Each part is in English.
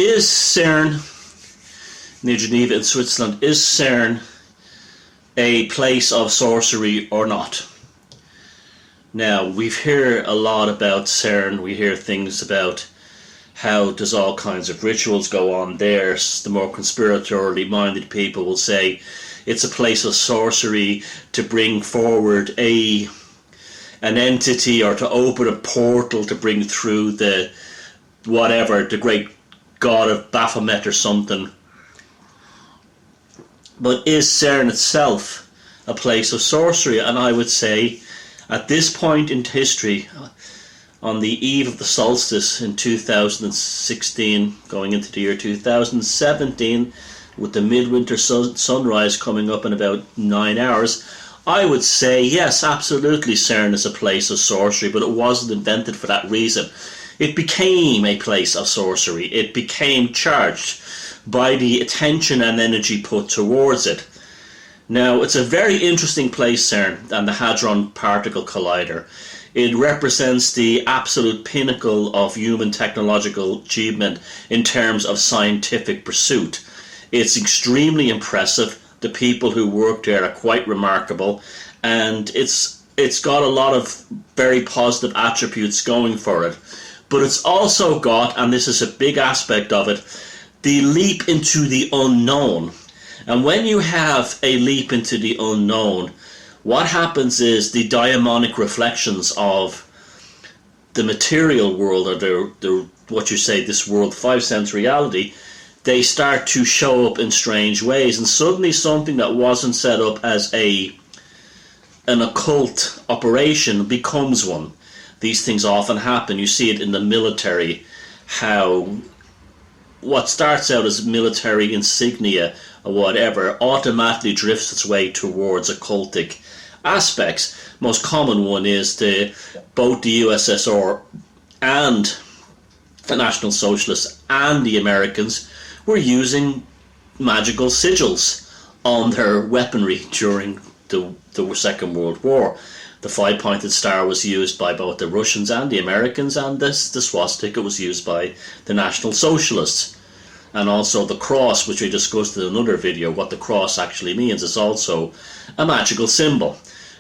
Is CERN, near Geneva in Switzerland, is CERN a place of sorcery or not? Now, we hear a lot about CERN. We hear things about how there's all kinds of rituals go on there. The more conspiratorially minded people will say it's a place of sorcery to bring forward an entity, or to open a portal to bring through the great god of Baphomet or something. But is CERN itself a place of sorcery? And I would say, at this point in history, on the eve of the solstice in 2016, going into the year 2017, with the midwinter sunrise coming up in about 9 hours, I would say yes, absolutely, CERN is a place of sorcery, but it wasn't invented for that reason. It became a place of sorcery. It became charged by the attention and energy put towards it. Now, it's a very interesting place, CERN, and the Hadron Particle Collider. It represents the absolute pinnacle of human technological achievement in terms of scientific pursuit. It's extremely impressive. The people who work there are quite remarkable, and it's got a lot of very positive attributes going for it. But it's also got, and this is a big aspect of it, the leap into the unknown. And when you have a leap into the unknown, what happens is the daimonic reflections of the material world, or this world, 5 sense reality, they start to show up in strange ways, and suddenly something that wasn't set up as an occult operation becomes one. These things often happen. You see it in the military, how what starts out as military insignia or whatever automatically drifts its way towards occultic aspects. Most common one is both the USSR and the National Socialists and the Americans were using magical sigils on their weaponry during the Second World War. The 5-pointed star was used by both the Russians and the Americans, and the swastika was used by the National Socialists. And also the cross, which we discussed in another video, what the cross actually means, is also a magical symbol.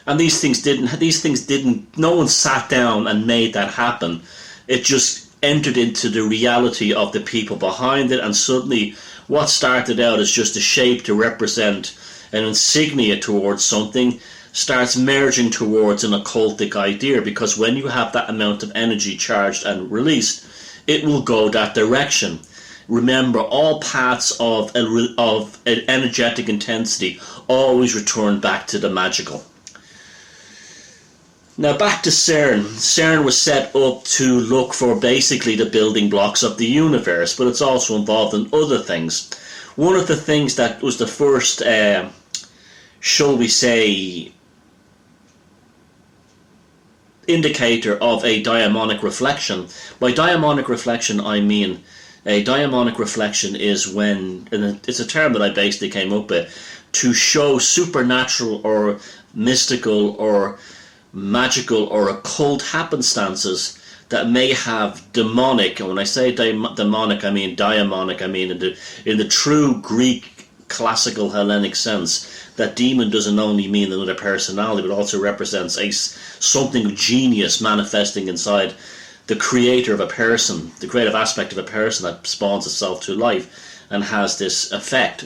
And these things didn't, no one sat down and made that happen. It just entered into the reality of the people behind it, and suddenly what started out as just a shape to represent an insignia towards something starts merging towards an occultic idea, because when you have that amount of energy charged and released, it will go that direction. Remember, all paths of energetic intensity always return back to the magical. Now back to CERN. CERN was set up to look for basically the building blocks of the universe, but it's also involved in other things. One of the things that was the first, shall we say, indicator of a daimonic reflection. By daimonic reflection, I mean a daimonic reflection is when, and it's a term that I basically came up with, to show supernatural or mystical or magical or occult happenstances that may have demonic, and when I say demonic, I mean daimonic, I mean in the true Greek classical Hellenic sense, that demon doesn't only mean another personality, but also represents something of genius manifesting inside the creator of a person, the creative aspect of a person that spawns itself to life and has this effect.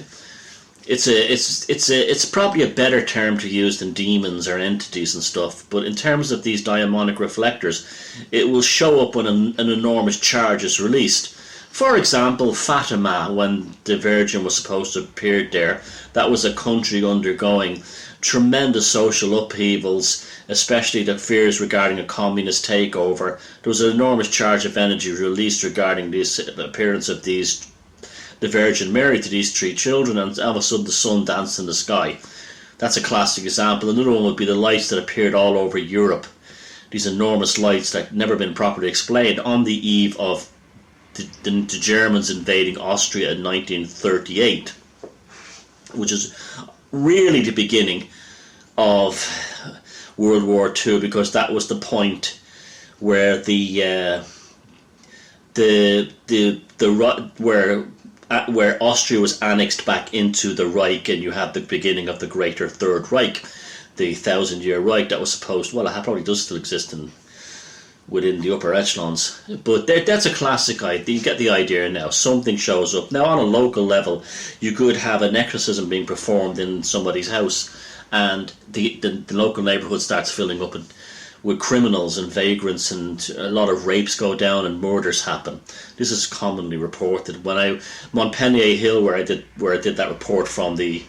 It's probably a better term to use than demons or entities and stuff, but in terms of these daimonic reflectors, it will show up when an enormous charge is released. For example, Fatima, when the Virgin was supposed to have appeared there, that was a country undergoing tremendous social upheavals, especially the fears regarding a communist takeover. There was an enormous charge of energy released regarding the appearance of the Virgin Mary to these 3 children, and all of a sudden the sun danced in the sky. That's a classic example. Another one would be the lights that appeared all over Europe. These enormous lights that had never been properly explained on the eve of the Germans invading Austria in 1938, which is really the beginning of World War II, because that was the point where the where Austria was annexed back into the Reich, and you have the beginning of the Greater Third Reich, the 1,000-year Reich that was supposed, well, it probably does still exist within the upper echelons. But that's a classic idea. You get the idea now. Something shows up. Now, on a local level, you could have an exorcism being performed in somebody's house, and the local neighbourhood starts filling up with criminals and vagrants, and a lot of rapes go down and murders happen. This is commonly reported. When Montpellier Hill, where I did that report from, the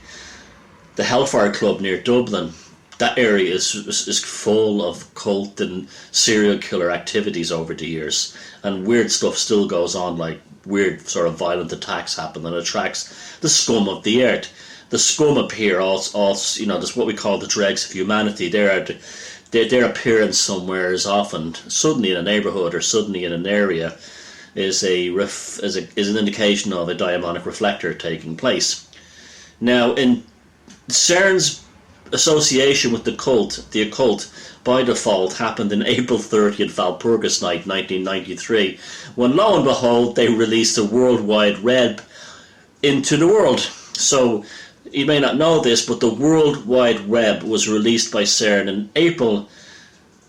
Hellfire Club near Dublin, that area is full of cult and serial killer activities over the years, and weird stuff still goes on, like weird sort of violent attacks happen, and attracts the scum of the earth. The scum appear also, there's what we call the dregs of humanity. Their appearance somewhere is often suddenly in a neighbourhood or suddenly in an area is an indication of a daimonic reflector taking place. Now, in CERN's association with the occult, by default, happened in April 30th, Walpurgis night, 1993, when lo and behold they released a worldwide web into the world. So you may not know this, but the World Wide Web was released by CERN in April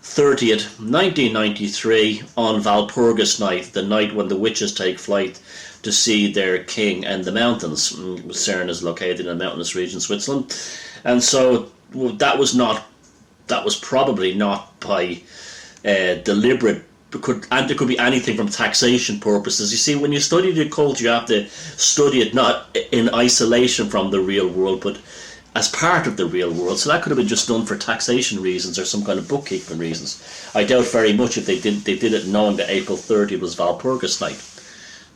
30th, 1993, on Walpurgis night, the night when the witches take flight to see their king and the mountains. CERN is located in a mountainous region, Switzerland, and so that was probably not by deliberate. And there could be anything from taxation purposes. You see, when you study the occult, you have to study it not in isolation from the real world, but as part of the real world. So that could have been just done for taxation reasons or some kind of bookkeeping reasons. I doubt very much if they did it knowing that April 30 was Walpurgis night.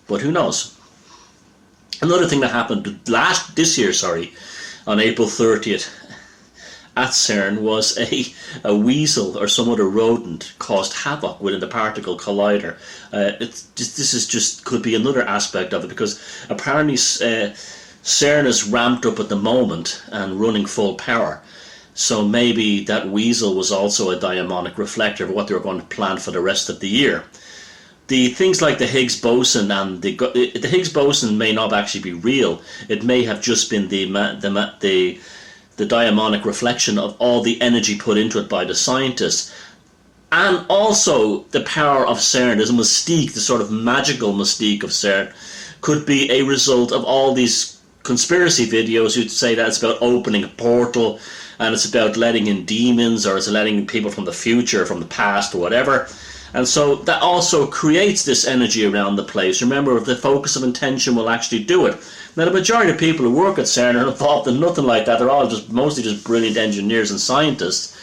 But who knows? Another thing that happened this year, on April 30th, at CERN, was a weasel or some other rodent caused havoc within the particle collider. Could be another aspect of it, because apparently CERN is ramped up at the moment and running full power. So maybe that weasel was also a daimonic reflector of what they were going to plan for the rest of the year. The things like the Higgs boson and the Higgs boson may not actually be real. It may have just been the daimonic reflection of all the energy put into it by the scientists. And also the power of CERN, there's a mystique, the sort of magical mystique of CERN, could be a result of all these conspiracy videos who'd say that it's about opening a portal and it's about letting in demons, or it's letting people from the future, from the past, or whatever. And so that also creates this energy around the place. Remember, the focus of intention will actually do it. Now, the majority of people who work at CERN are involved in nothing like that. They're all mostly just brilliant engineers and scientists.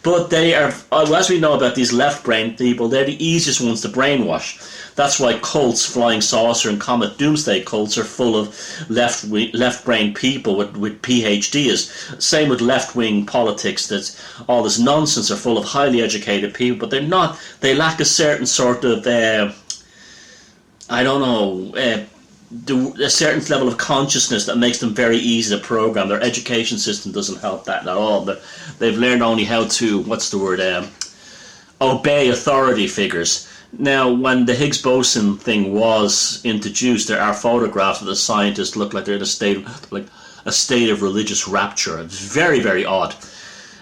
But they are, as we know about these left-brain people, they're the easiest ones to brainwash. That's why cults, flying saucer and comet doomsday cults, are full of left-brain people with PhDs. Same with left-wing politics. That's all this nonsense are full of highly educated people, but they're not. They lack a certain sort of, a certain level of consciousness that makes them very easy to program. Their education system doesn't help that at all. They've learned only how to, obey authority figures. Now, when the Higgs boson thing was introduced, there are photographs of the scientists look like they're in a state of religious rapture. It's very, very odd.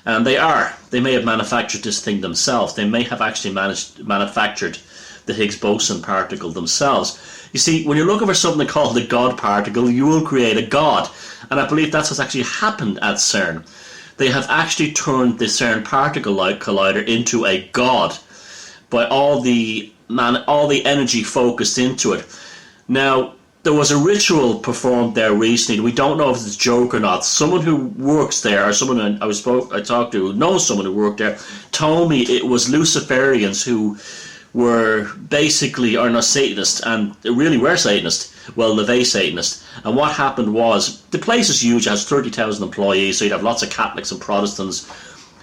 And they may have manufactured this thing themselves. They may have actually manufactured the Higgs boson particle themselves. You see, when you're looking for something called the God particle, you will create a God. And I believe that's what's actually happened at CERN. They have actually turned the CERN particle collider into a God by all the energy focused into it. Now, there was a ritual performed there recently. We don't know if it's a joke or not. Someone who works there, or someone I talked to who knows someone who worked there, told me it was Luciferians who were are not Satanists, and they really were Satanists. Well, LaVey Satanists. And what happened was, the place is huge, it has 30,000 employees, so you'd have lots of Catholics and Protestants,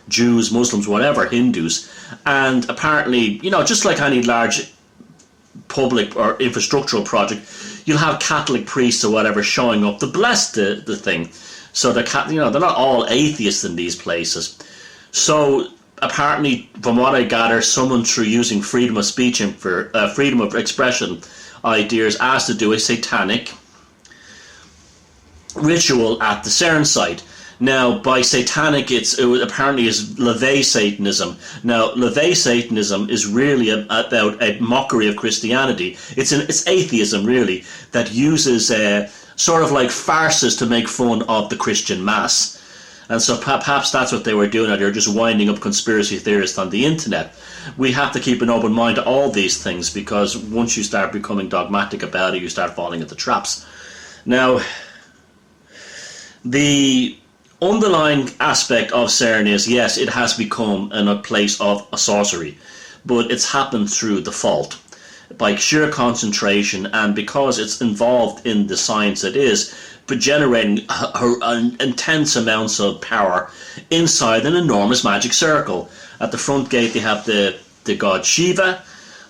Jews, Muslims, whatever, Hindus. And apparently, just like any large public or infrastructural project, you'll have Catholic priests or whatever showing up to bless the thing. So they're not all atheists in these places. So apparently, from what I gather, someone, through using freedom of speech and freedom of expression ideas as to do a satanic ritual at the CERN site. Now, by satanic, it apparently is LaVey Satanism. Now, LaVey Satanism is really about a mockery of Christianity. It's atheism, really, that uses sort of like farces to make fun of the Christian mass. And so perhaps that's what they were doing. They're just winding up conspiracy theorists on the internet. We have to keep an open mind to all these things, because once you start becoming dogmatic about it, you start falling into traps. Now, the underlying aspect of CERN is, yes, it has become a place of a sorcery, but it's happened through default, by sheer concentration, and because it's involved in the science it is, but generating intense amounts of power inside an enormous magic circle. At the front gate they have the god Shiva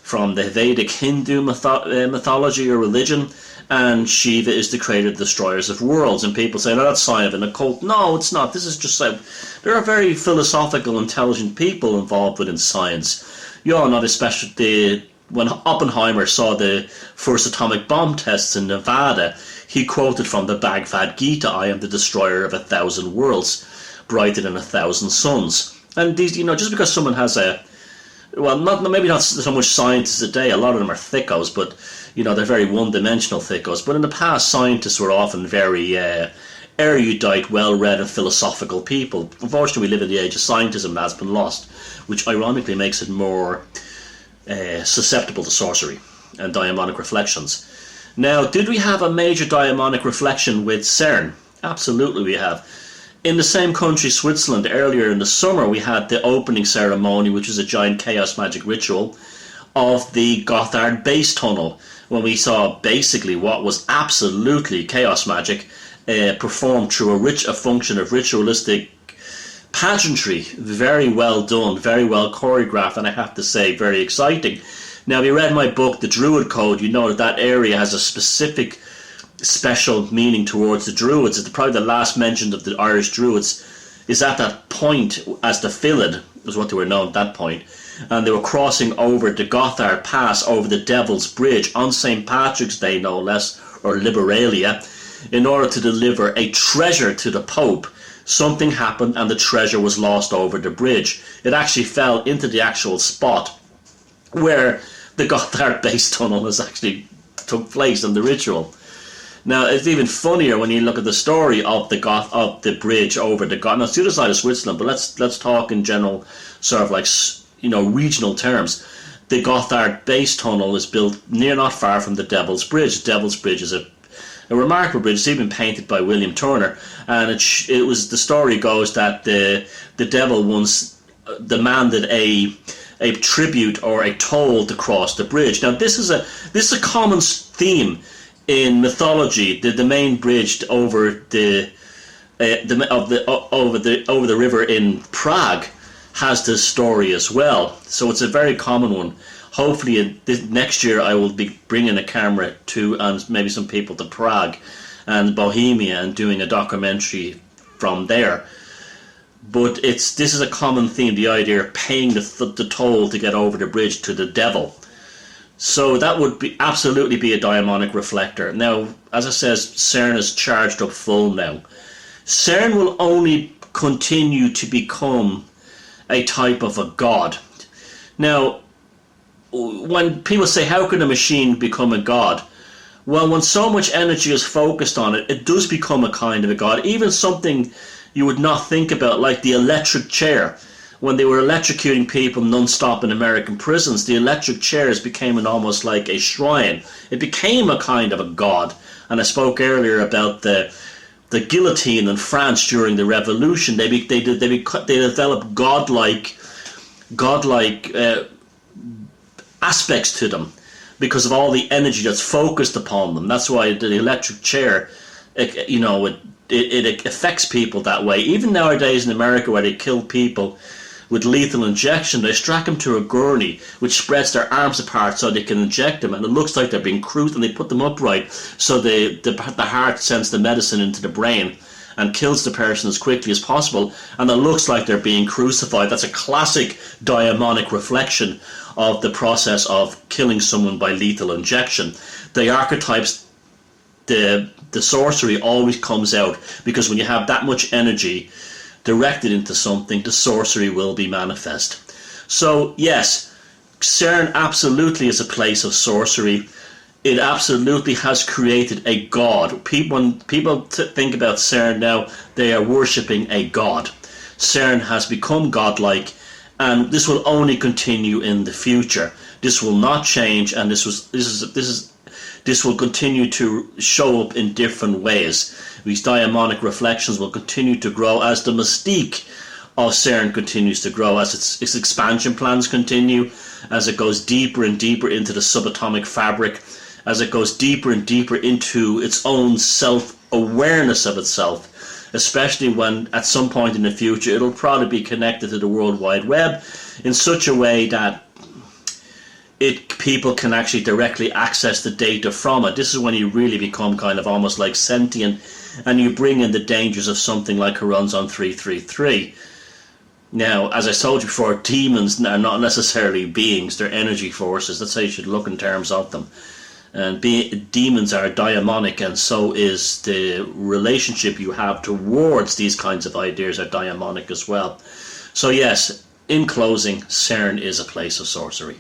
from the Vedic Hindu mythology or religion, and Shiva is the creator, destroyers of worlds. And people say, no, that's a sign of an occult. No, it's not. This is just there are very philosophical, intelligent people involved within science. You all know, especially when Oppenheimer saw the first atomic bomb tests in Nevada, he quoted from the Bhagavad Gita, I am the destroyer of 1,000 worlds, brighter than 1,000 suns. And these, just because someone has maybe not so much scientists today, a lot of them are thickos, but they're very one-dimensional thickos. But in the past, scientists were often very erudite, well-read and philosophical people. Unfortunately, we live in the age of scientism that's been lost, which ironically makes it more susceptible to sorcery and daimonic reflections. Now, did we have a major daimonic reflection with CERN? Absolutely we have. In the same country, Switzerland, earlier in the summer, we had the opening ceremony, which was a giant chaos magic ritual of the Gotthard base tunnel, when we saw basically what was absolutely chaos magic performed through a function of ritualistic pageantry. Very well done, very well choreographed, and I have to say, very exciting. Now, if you read my book, The Druid Code, you know that area has a specific special meaning towards the Druids. It's probably the last mention of the Irish Druids is at that point, as the Philid was what they were known at that point, and they were crossing over the Gotthard Pass over the Devil's Bridge on St. Patrick's Day, no less, or Liberalia, in order to deliver a treasure to the Pope. Something happened and the treasure was lost over the bridge. It actually fell into the actual spot where the Gotthard base tunnel has actually took place in the ritual. Now, it's even funnier when you look at the story of the bridge over the Gotthard. Now, it's the other side of Switzerland, but let's talk in general, sort of like regional terms. The Gotthard base tunnel is built not far from the Devil's Bridge. The Devil's Bridge is a remarkable bridge. It's even painted by William Turner, and it was, the story goes that the devil once demanded a tribute or a toll to cross the bridge. Now, this is a common theme in mythology. The main bridge over the river in Prague has this story as well. So it's a very common one. Hopefully next year I will be bringing a camera to, and maybe some people, to Prague and Bohemia and doing a documentary from there. But this is a common theme, the idea of paying the toll to get over the bridge to the devil. So that would absolutely be a daimonic reflector. Now, as I says, CERN is charged up full now. CERN will only continue to become a type of a god. Now, when people say, how can a machine become a god? Well, when so much energy is focused on it, it does become a kind of a god. Even something you would not think about, like the electric chair. When they were electrocuting people non-stop in American prisons, the electric chairs became almost like a shrine. It became a kind of a god. And I spoke earlier about the guillotine in France during the Revolution. They developed godlike aspects to them because of all the energy that's focused upon them. That's why the electric chair, it affects people that way. Even nowadays in America, where they kill people with lethal injection, they strap them to a gurney which spreads their arms apart so they can inject them, and it looks like they're being cruised, and they put them upright so the heart sends the medicine into the brain, and kills the person as quickly as possible, and it looks like they're being crucified. That's a classic daimonic reflection of the process of killing someone by lethal injection. The archetypes, the sorcery always comes out, because when you have that much energy directed into something, the sorcery will be manifest. So yes, CERN absolutely is a place of sorcery. It absolutely has created a god. When people think about CERN now, they are worshipping a god. CERN has become godlike, and this will only continue in the future. This will not change, and this will continue to show up in different ways. These daimonic reflections will continue to grow as the mystique of CERN continues to grow, as its expansion plans continue, as it goes deeper and deeper into the subatomic fabric, as it goes deeper and deeper into its own self-awareness of itself, especially when at some point in the future it'll probably be connected to the World Wide Web in such a way that people can actually directly access the data from it. This is when you really become kind of almost like sentient, and you bring in the dangers of something like Horizon 333. Now, as I told you before, demons are not necessarily beings, they're energy forces. That's how you should look in terms of them. And demons are daimonic, and so is the relationship you have towards these kinds of ideas are daimonic as well. So yes, in closing, CERN is a place of sorcery.